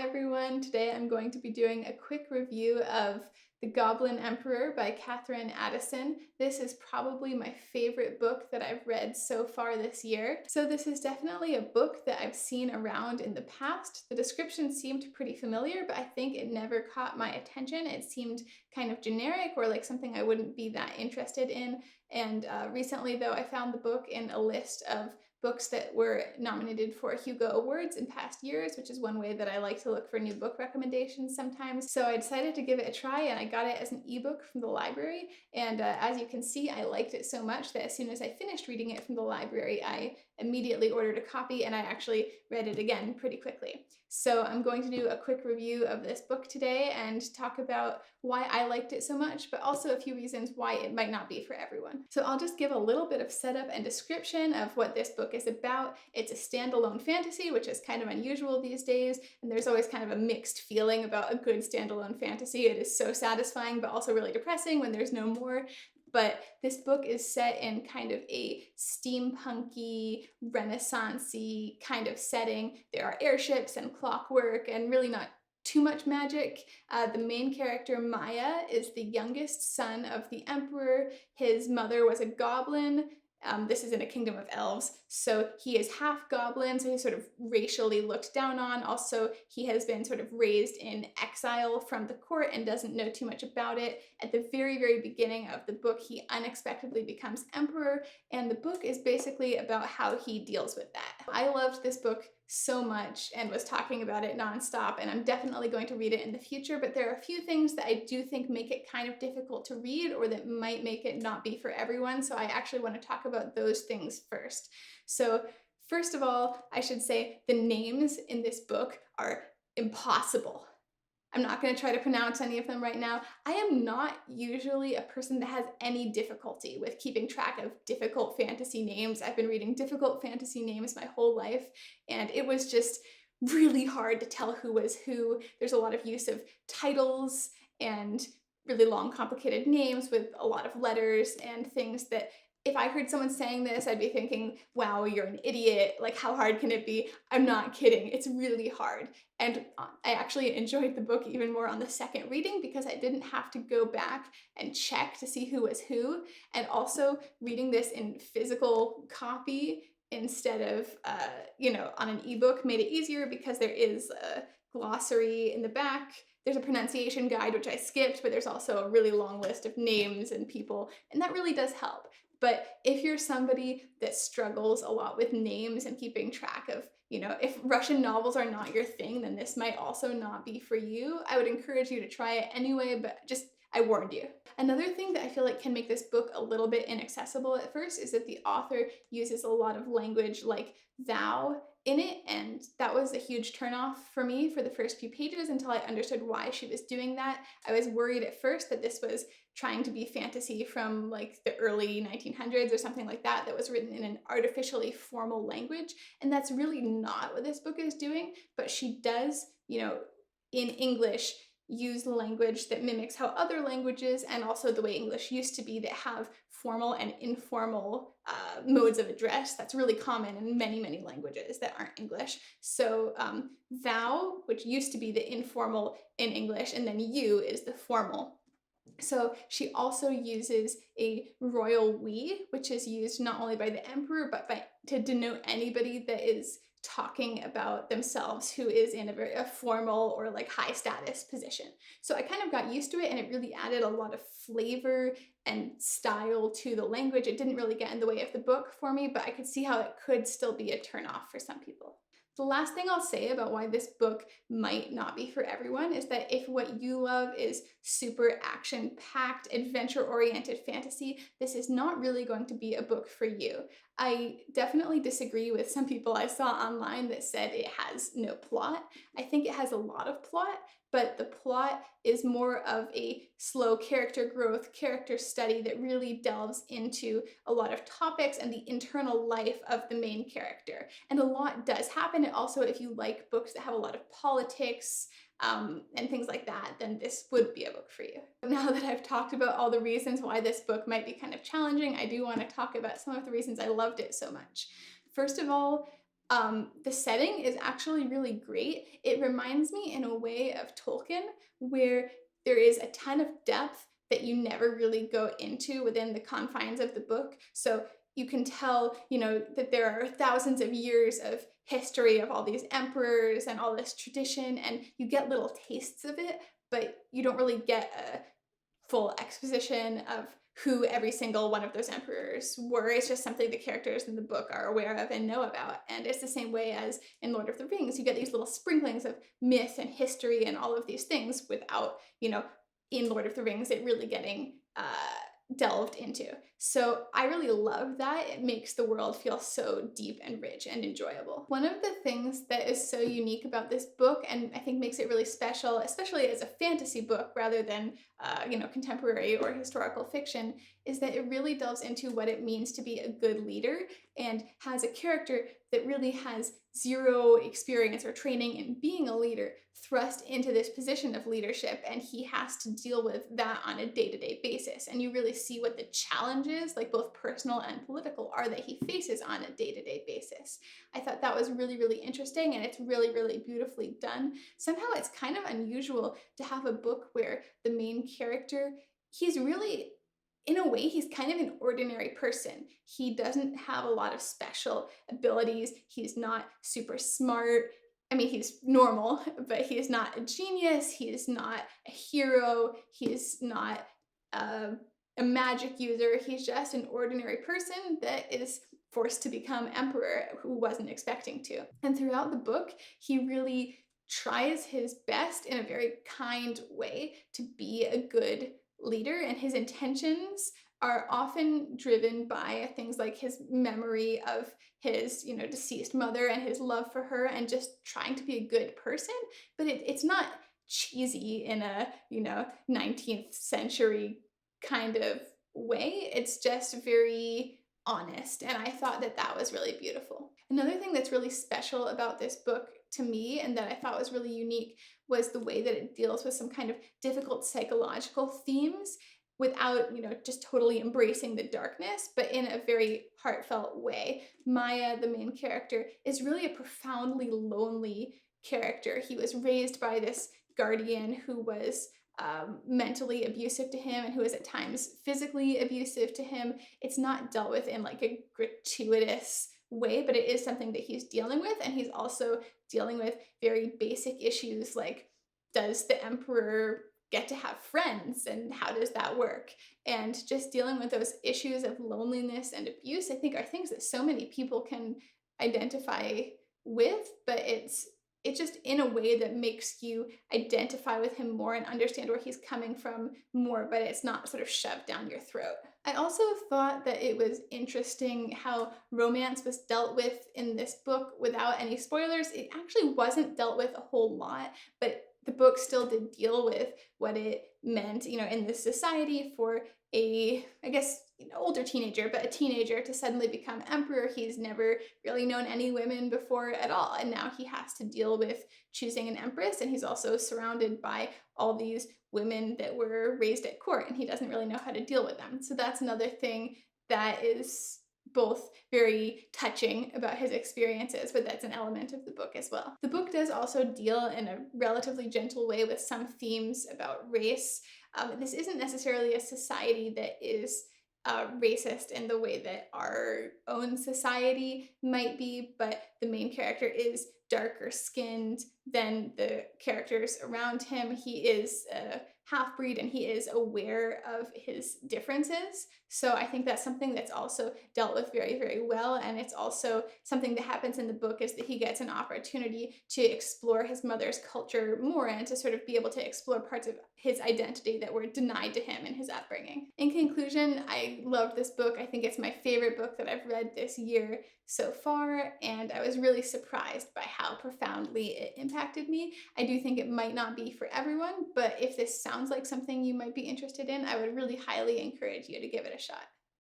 everyone. Today I'm going to be doing a quick review of The Goblin Emperor by Katherine Addison. This is probably my favorite book that I've read so far this year. So this is definitely a book that I've seen around in the past. The description seemed pretty familiar, but I think it never caught my attention. It seemed kind of generic or like something I wouldn't be that interested in. And recently though, I found the book in a list of books that were nominated for Hugo Awards in past years, which is one way that I like to look for new book recommendations sometimes. So I decided to give it a try, and I got it as an ebook from the library. And as you can see, I liked it so much that as soon as I finished reading it from the library, I immediately ordered a copy, and I actually read it again pretty quickly. So I'm going to do a quick review of this book today and talk about why I liked it so much, but also a few reasons why it might not be for everyone. So I'll just give a little bit of setup and description of what this book is about. It's a standalone fantasy, which is kind of unusual these days, and there's always kind of a mixed feeling about a good standalone fantasy. It is so satisfying, but also really depressing when there's no more. But this book is set in kind of a steampunky, renaissance-y kind of setting. There are airships and clockwork and really not too much magic. The main character, Maya, is the youngest son of the emperor. His mother was a goblin. This is in a kingdom of elves, so he is half goblin, so he's sort of racially looked down on. Also, he has been sort of raised in exile from the court and doesn't know too much about it. At the very, very beginning of the book, he unexpectedly becomes emperor, and the book is basically about how he deals with that. I loved this book so much and was talking about it nonstop, and I'm definitely going to read it in the future, but there are a few things that I do think make it kind of difficult to read or that might make it not be for everyone, so I actually want to talk about those things first. So first of all, I should say the names in this book are impossible. I'm not going to try to pronounce any of them right now. I am not usually a person that has any difficulty with keeping track of difficult fantasy names. I've been reading difficult fantasy names my whole life, and it was just really hard to tell who was who. There's a lot of use of titles and really long, complicated names with a lot of letters and things that if I heard someone saying this, I'd be thinking, wow, you're an idiot. Like, how hard can it be? I'm not kidding. It's really hard. And I actually enjoyed the book even more on the second reading because I didn't have to go back and check to see who was who. And also reading this in physical copy instead of, on an ebook made it easier because there is a glossary in the back. There's a pronunciation guide, which I skipped, but there's also a really long list of names and people, and that really does help. But if you're somebody that struggles a lot with names and keeping track of, if Russian novels are not your thing, then this might also not be for you. I would encourage you to try it anyway, but I warned you. Another thing that I feel like can make this book a little bit inaccessible at first is that the author uses a lot of language like thou in it, and that was a huge turnoff for me for the first few pages until I understood why she was doing that. I was worried at first that this was trying to be fantasy from like the early 1900s or something like that was written in an artificially formal language, and that's really not what this book is doing, but she does, in English, use language that mimics how other languages and also the way English used to be that have formal and informal modes of address. That's really common in many, many languages that aren't English. So thou, which used to be the informal in English, and then you is the formal. So she also uses a royal we, which is used not only by the emperor, but to denote anybody that is talking about themselves who is in a formal or like high status position. So I kind of got used to it, and it really added a lot of flavor and style to the language. It didn't really get in the way of the book for me, but I could see how it could still be a turnoff for some people. The last thing I'll say about why this book might not be for everyone is that if what you love is super action-packed, adventure-oriented fantasy, this is not really going to be a book for you. I definitely disagree with some people I saw online that said it has no plot. I think it has a lot of plot, but the plot is more of a slow character growth, character study that really delves into a lot of topics and the internal life of the main character. And a lot does happen. And also, if you like books that have a lot of politics and things like that, then this would be a book for you. Now that I've talked about all the reasons why this book might be kind of challenging, I do want to talk about some of the reasons I loved it so much. First of all, The setting is actually really great. It reminds me in a way of Tolkien, where there is a ton of depth that you never really go into within the confines of the book. So you can tell, that there are thousands of years of history of all these emperors and all this tradition, and you get little tastes of it, but you don't really get a full exposition of who every single one of those emperors were. It's just something the characters in the book are aware of and know about. And it's the same way as in Lord of the Rings. You get these little sprinklings of myth and history and all of these things without, in Lord of the Rings, it really getting delved into. So I really love that. It makes the world feel so deep and rich and enjoyable. One of the things that is so unique about this book, and I think makes it really special, especially as a fantasy book rather than contemporary or historical fiction, is that it really delves into what it means to be a good leader and has a character that really has zero experience or training in being a leader thrust into this position of leadership, and he has to deal with that on a day-to-day basis. And you really see what the challenges, like both personal and political, are that he faces on a day-to-day basis. I thought that was really, really interesting, and it's really, really beautifully done. Somehow it's kind of unusual to have a book where the main character, he's really, in a way, he's kind of an ordinary person. He doesn't have a lot of special abilities. He's not super smart. I mean, he's normal, but he's not a genius. He's not a hero. He's not a magic user. He's just an ordinary person that is forced to become emperor who wasn't expecting to. And throughout the book, he really tries his best in a very kind way to be a good leader, and his intentions are often driven by things like his memory of his deceased mother and his love for her and just trying to be a good person. But it's not cheesy in a 19th century kind of way. It's just very honest, and I thought that that was really beautiful. Another thing that's really special about this book to me, and that I thought was really unique, was the way that it deals with some kind of difficult psychological themes without, just totally embracing the darkness, but in a very heartfelt way. Maya, the main character, is really a profoundly lonely character. He was raised by this guardian who was mentally abusive to him and who is at times physically abusive to him. It's not dealt with in like a gratuitous way, but it is something that he's dealing with. And he's also dealing with very basic issues like, does the emperor get to have friends and how does that work? And just dealing with those issues of loneliness and abuse, I think, are things that so many people can identify with, but it's just in a way that makes you identify with him more and understand where he's coming from more, but it's not sort of shoved down your throat. I also thought that it was interesting how romance was dealt with in this book without any spoilers. It actually wasn't dealt with a whole lot, but the book still did deal with what it meant, in this society for a, I guess, older teenager, but a teenager to suddenly become emperor. He's never really known any women before at all. And now he has to deal with choosing an empress. And he's also surrounded by all these women that were raised at court, and he doesn't really know how to deal with them. So that's another thing that is both very touching about his experiences, but that's an element of the book as well. The book does also deal in a relatively gentle way with some themes about race. This isn't necessarily a society that is racist in the way that our own society might be, but the main character is darker skinned than the characters around him. He is a half-breed and he is aware of his differences. So I think that's something that's also dealt with very, very well. And it's also something that happens in the book is that he gets an opportunity to explore his mother's culture more and to sort of be able to explore parts of his identity that were denied to him in his upbringing. In conclusion, I loved this book. I think it's my favorite book that I've read this year so far, and I was really surprised by how profoundly it impacted me. I do think it might not be for everyone, but if this sounds like something you might be interested in, I would really highly encourage you to give it a shot.